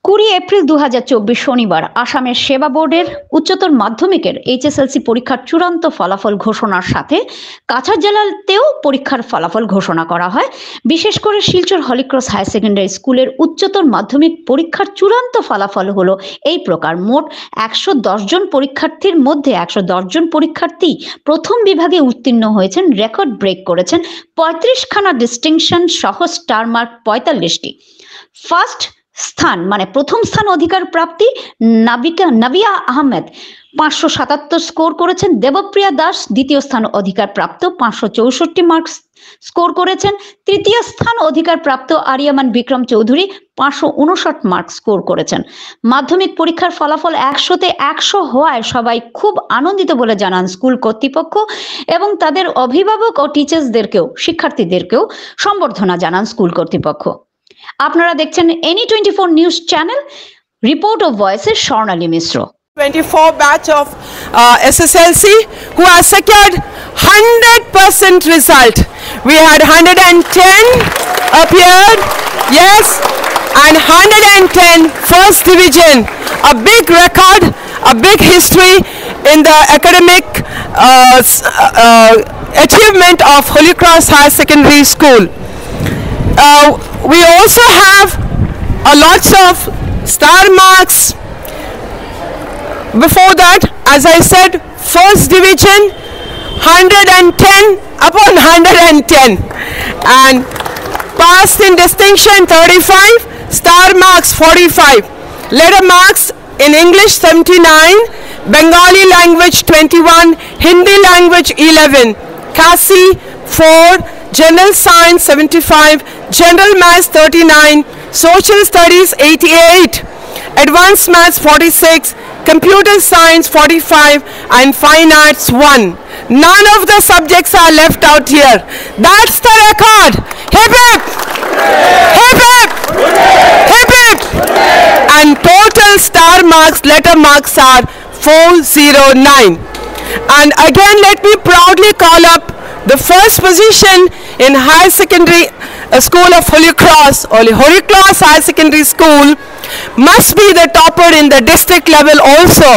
20 April 2024 শনিবার আসামের সেবা বোর্ডের উচ্চতর মাধ্যমিকের এইচএসএলসি পরীক্ষার চূড়ান্ত ফলাফল ঘোষণার সাথে কাছাড় জেলাতেও পরীক্ষার ফলাফল ঘোষণা করা হয়। বিশেষ করে শিলচর হলিক্রস হায়ার সেকেন্ডারি স্কুলের উচ্চতর মাধ্যমিক পরীক্ষার চূড়ান্ত ফলাফল হলো এই প্রকার। মোট 110 জন পরীক্ষার্থীর মধ্যে 110 জন পরীক্ষার্থী প্রথম বিভাগে উত্তীর্ণ হয়েছেন, রেকর্ড ব্রেক করেছেন। 35খানা ডিস্টিংশন সহ স্টার মার্ক 45টি। ফার্স্ট স্থান মানে প্রথম স্থান অধিকার প্রাপ্তি নাবিয়া আহমেদ 577 স্কোর করেছেন। দেবপ্রিয়া দাস দ্বিতীয় স্থান অধিকার প্রাপ্ত 564 মার্কস স্কোর করেছেন। তৃতীয় স্থান অধিকার প্রাপ্ত আরিয়ামান বিক্রম চৌধুরী 559 মার্ক স্কোর করেছেন। মাধ্যমিক পরীক্ষার ফলাফল 100তে 100 হওয়ায় সবাই খুব আনন্দিত বলে জানান স্কুল কর্তৃপক্ষ এবং তাদের অভিভাবক ও টিচার্সদেরকেও শিক্ষার্থীদেরকেও সম্বর্ধনা জানান স্কুল কর্তৃপক্ষ। আপনারা দেখছেন এনি 24 নিউজ চ্যানেল। রিপোর্ট ও ভয়েসে Swarnali Mishra. 24 batch of SSLC who has secured 100% result. We had 110 appeared, yes, and 110 first division. A big record, a big history in the academic achievement of Holy Cross Higher Secondary School. We also have lots of star marks. Before that, as I said, first division 110 upon 110, and passed in distinction 35, star marks 45, letter marks in English 79, Bengali language 21, Hindi language 11, CASI 4, General Science 75, General Maths 39, Social Studies 88, Advanced Maths 46, Computer Science 45, and Fine Arts 1. None of the subjects are left out here. That's the record. Hip hip! Hip hip! Hip hip! And total star marks, letter marks are 409. And again, let me proudly call up the first position in Higher Secondary School of Holy Cross, or Holy Cross Higher Secondary School, must be the topper in the district level also.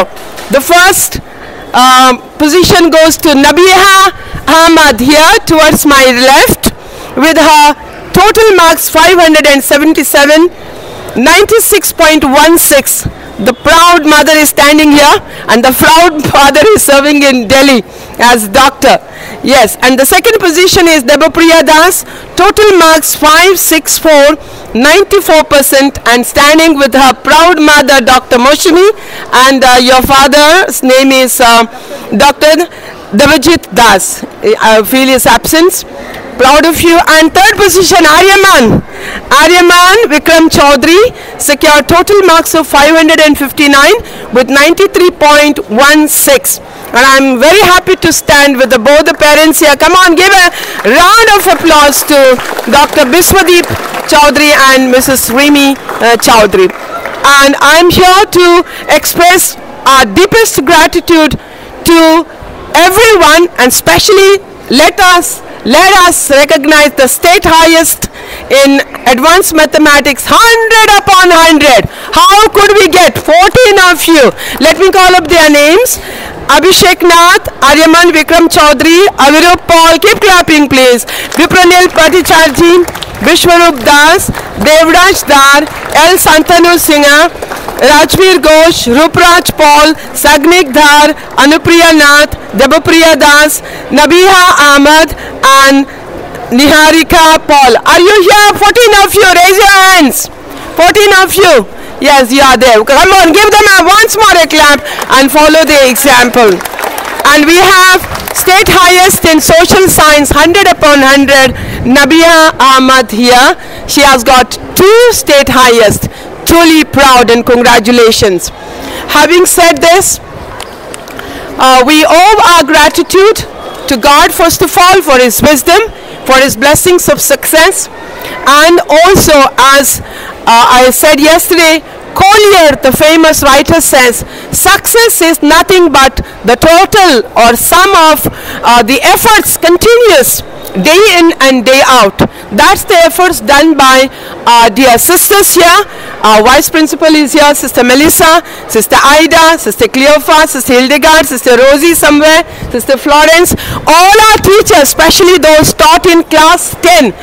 The first position goes to Nabiha Ahmad here towards my left with her total marks 577, 96.16. The proud mother is standing here, and the proud father is serving in Delhi as doctor. Yes, and the second position is Debapriya Das, total marks 564, 94%, and standing with her proud mother Dr. Moshimi, and your father's name is Dr. Devajit Das. I feel his absence. Proud of you. And third position, Aryaman Vikram Chaudhary secured total marks of 559 with 93.16. And I'm very happy to stand with both the parents here. Come on, give a round of applause to Dr. Biswadeep Chaudhary and Mrs. Rimi Chaudhary. And I'm here to express our deepest gratitude to everyone, and especially let us recognize the state highest in advanced mathematics, 100 upon 100. How could we get 14 of you? Let me call up their names. Abhishek Nath, Aryaman Vikram Chaudhary, Avirup Paul, keep clapping please, Vipranil Praticharji, Vishwarup Das, Devraj Dar, L. Santanu Singha, Rajveer Ghosh, Rupraj Paul, Sagnik Dhar, Anupriya Nath, Debapriya Das, Nabiha Ahmad, and Niharika Paul. Are you here? 14 of you, raise your hands. 14 of you. Yes, you are there. Come on, give them once more a clap and follow the example. And we have state highest in social science, 100 upon 100, Nabiha Ahmad here. She has got 2 state highest. Truly proud and congratulations. Having said this, we owe our gratitude to God first of all for His wisdom, for His blessings of success, and also as I said yesterday, Collier, the famous writer, says success is nothing but the total or sum of the efforts continuous day in and day out. That's the efforts done by our dear sisters here, Our Vice Principal is here, Sister Melissa, Sister Ida, Sister Cleophas, Sister Hildegard, Sister Rosie somewhere, Sister Florence. All our teachers, especially those taught in class 10,